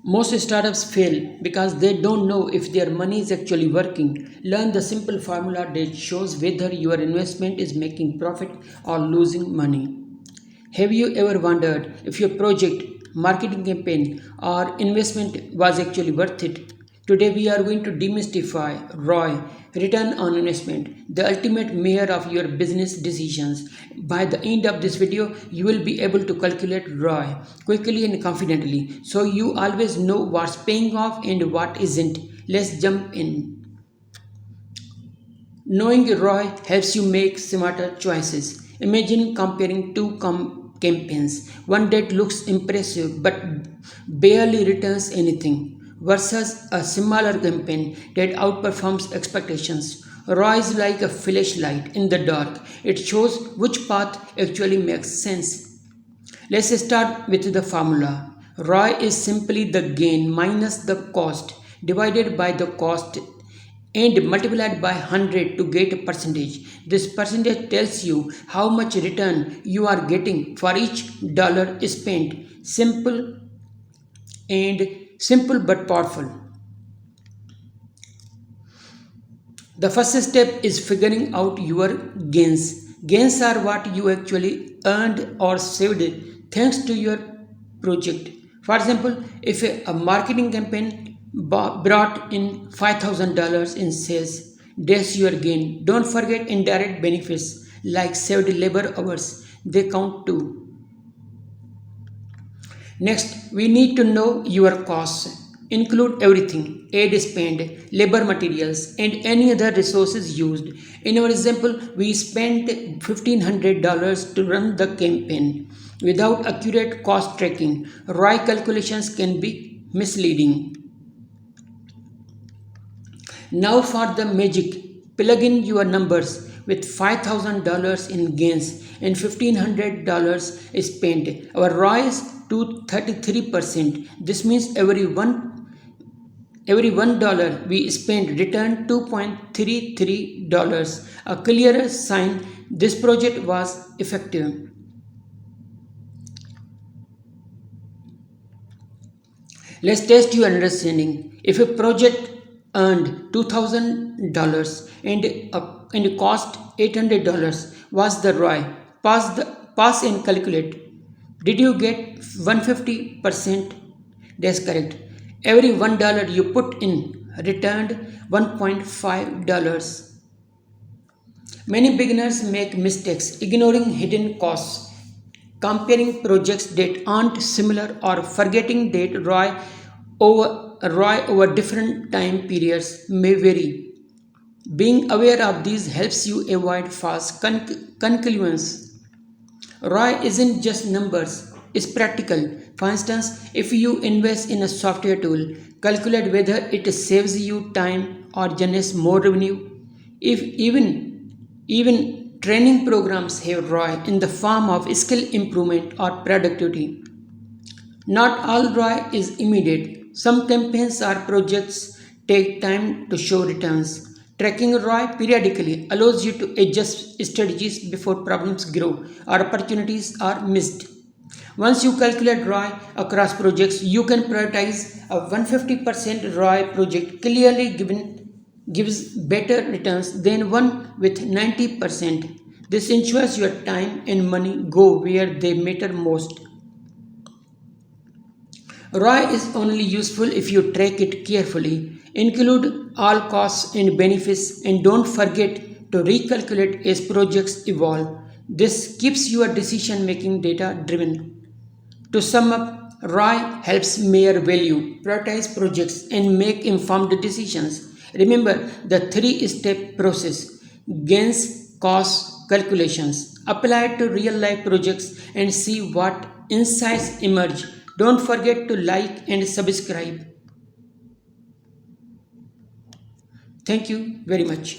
Most startups fail because they don't know if their money is actually working. Learn the simple formula that shows whether your investment is making profit or losing money. Have you ever wondered if your project, marketing campaign, or investment was actually worth it? Today, we are going to demystify ROI, return on investment, the ultimate measure of your business decisions. By the end of this video, you will be able to calculate ROI quickly and confidently so you always know what's paying off and what isn't. Let's jump in. Knowing ROI helps you make smarter choices. Imagine comparing two campaigns, one that looks impressive but barely returns anything, versus a similar campaign that outperforms expectations. ROI is like a flashlight in the dark. It shows which path actually makes sense. Let's start with the formula. ROI is simply the gain minus the cost divided by the cost and multiplied by 100 to get a percentage. This percentage tells you how much return you are getting for each dollar spent. And simple but powerful. The first step is figuring out your gains. Gains are what you actually earned or saved thanks to your project. For example, if a marketing campaign brought in $5,000 in sales, that's your gain. Don't forget indirect benefits like saved labor hours, they count too. Next, we need to know your costs. Include everything ad spend, labor materials, and any other resources used. In our example, we spent $1,500 to run the campaign. Without accurate cost tracking, ROI calculations can be misleading. Now for the magic, plug in your numbers with $5,000 in gains and $1,500 spent. Our ROI is 233%. This means every $1 we spend returned $2.33. A clearer sign this project was effective. Let's test your understanding. If a project earned $2,000 and cost $800, was the ROI? Pass and calculate. Did you get 150%? That's correct. Every $1 you put in returned $1.5. Many beginners make mistakes ignoring hidden costs, comparing projects that aren't similar, or forgetting that ROI over different time periods may vary. Being aware of these helps you avoid false conclusions. ROI isn't just numbers, it's practical. For instance, if you invest in a software tool, calculate whether it saves you time or generates more revenue. If even training programs have ROI in the form of skill improvement or productivity. Not all ROI is immediate. Some campaigns or projects take time to show returns. Tracking ROI periodically allows you to adjust strategies before problems grow or opportunities are missed. Once you calculate ROI across projects, you can prioritize a 150% ROI project clearly gives better returns than one with 90%. This ensures your time and money go where they matter most. ROI is only useful if you track it carefully. Include all costs and benefits, and don't forget to recalculate as projects evolve. This keeps your decision making data driven. To sum up, ROI helps measure value, prioritize projects, and make informed decisions. Remember the three-step process: gains, costs, calculations. Apply it to real life projects and see what insights emerge. Don't forget to like and subscribe. Thank you very much.